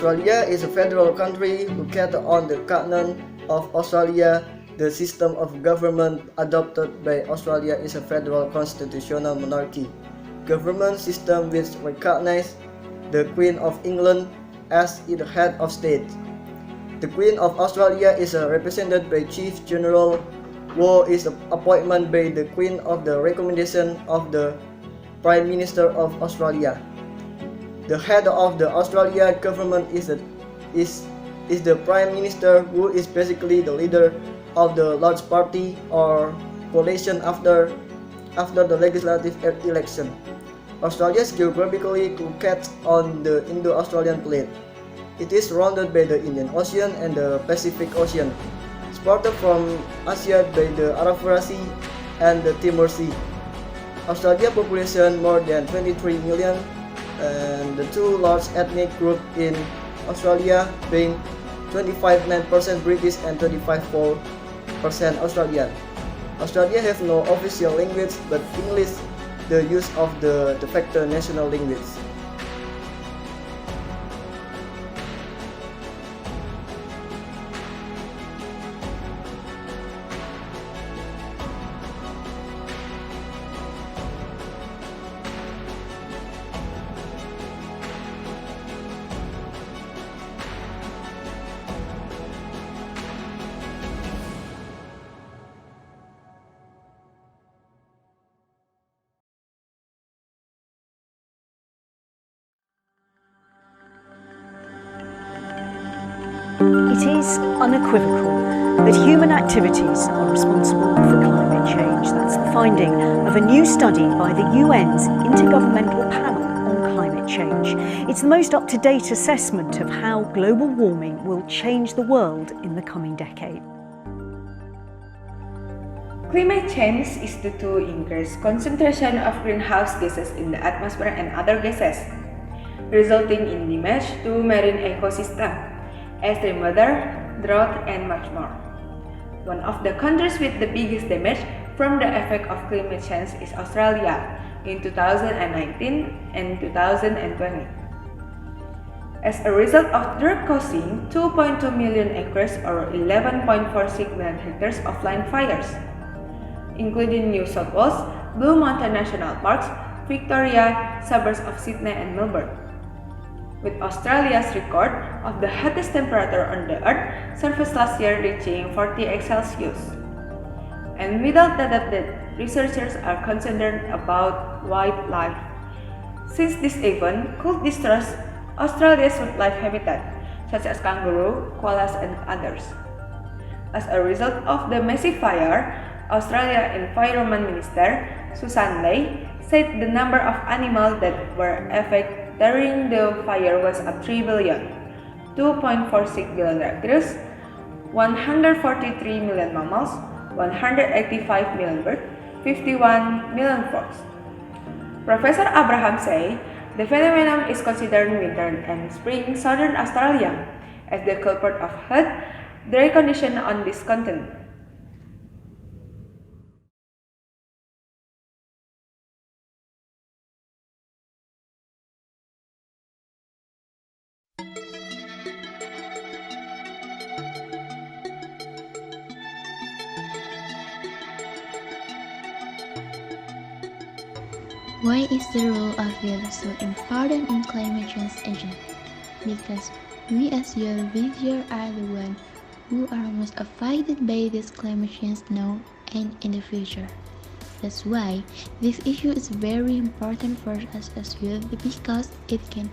Australia is a federal country located on the continent of Australia. The system of government adopted by Australia is a federal constitutional monarchy government system which recognizes the Queen of England as the head of state. The Queen of Australia is represented by Chief General, who is appointed by the Queen of the recommendation of the Prime Minister of Australia. The head of the Australian government is the Prime Minister, who is basically the leader of the large party or coalition after the legislative election. Australia is geographically located on the Indo-Australian plate. It is surrounded by the Indian Ocean and the Pacific Ocean, supported from Asia by the Arafura Sea and the Timor Sea. Australia population more than 23 million, and the two large ethnic groups in Australia being 25.9% British and 25.4% Australian. Australia have no official language, but English the use of the de facto national language. It is unequivocal that human activities are responsible for climate change. That's the finding of a new study by the UN's Intergovernmental Panel on Climate Change. It's the most up-to-date assessment of how global warming will change the world in the coming decade. Climate change is due to increased concentration of greenhouse gases in the atmosphere and other gases, resulting in damage to marine ecosystem, extreme weather, drought, and much more. One of the countries with the biggest damage from the effect of climate change is Australia in 2019 and 2020. As a result of drought causing 2.2 million acres or 11.46 million hectares of land fires, including New South Wales, Blue Mountain National Parks, Victoria, suburbs of Sydney and Melbourne. With Australia's record of the hottest temperature on the Earth's surface last year reaching 48 Celsius. And without that, researchers are concerned about wildlife, since this event could destroy Australia's wildlife habitat, such as kangaroo, koalas, and others. As a result of the massive fire, Australian Environment Minister Susan Ley said the number of animals that were affected during the fire was of 3 billion, 2.46 billion reptiles, 143 million mammals, 185 million birds, 51 million frogs. Professor Abraham said the phenomenon is considered winter and spring in southern Australia as the culprit of hot, dry conditions on this continent. Why is the role of youth so important in climate change agent? Because we as young behavior are the ones who are most affected by this climate change now and in the future. That's why this issue is very important for us as youth, because it can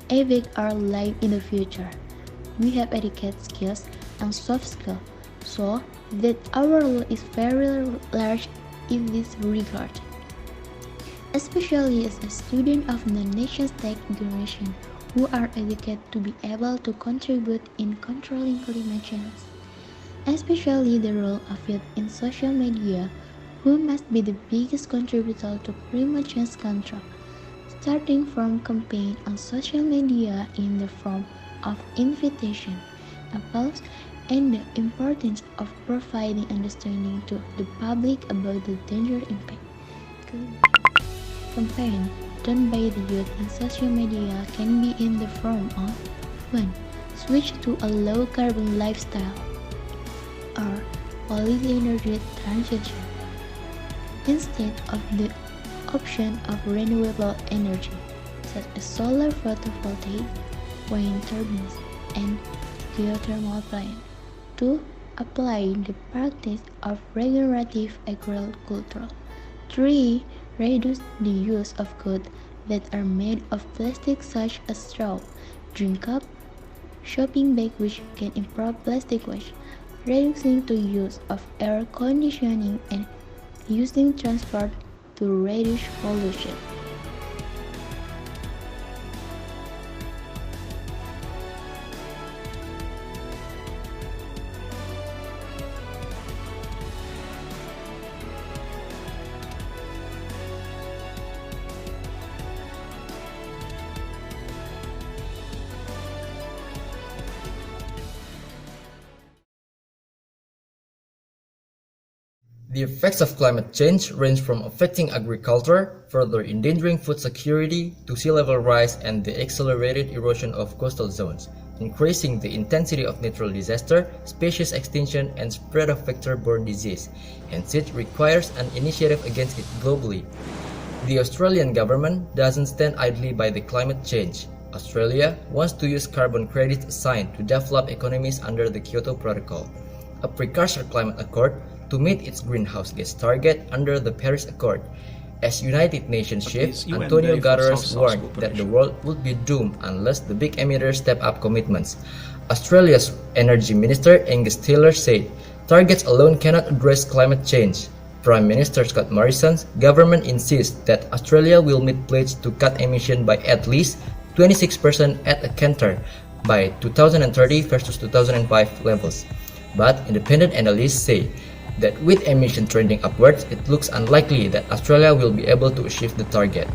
affect our life in the future. We have educated skills and soft skills, so that our role is very large in this regard. Especially as a student of the nation's tech generation, who are educated to be able to contribute in controlling climate change. Especially the role of youth in social media, who must be the biggest contributor to climate change control, starting from campaign on social media in the form of invitation, appeals, and the importance of providing understanding to the public about the danger impact. Campaign done by the youth in social media can be in the form of 1. Switch to a low carbon lifestyle. Or policy energy transition. Instead of the option of renewable energy, such as solar photovoltaic, wind turbines, and geothermal plants. 2. Apply the practice of regenerative agriculture. 3. Reduce the use of goods that are made of plastic such as straw, drink cup, shopping bag which can improve plastic waste, reducing the use of air conditioning and using transport to reduce pollution. The effects of climate change range from affecting agriculture, further endangering food security, to sea level rise and the accelerated erosion of coastal zones, increasing the intensity of natural disaster, species extinction, and spread of vector-borne disease. Hence, it requires an initiative against it globally. The Australian government doesn't stand idly by the climate change. Australia wants to use carbon credits assigned to develop economies under the Kyoto Protocol, a precursor climate accord, to meet its greenhouse gas target under the Paris Accord. As United Nations chief, Antonio Guterres warned that the world would be doomed unless the big emitters step up commitments. Australia's Energy Minister Angus Taylor said, "Targets alone cannot address climate change." Prime Minister Scott Morrison's government insists that Australia will meet pledge to cut emission by at least 26% at a canter by 2030 versus 2005 levels. But independent analysts say that with emission trending upwards, it looks unlikely that Australia will be able to achieve the target.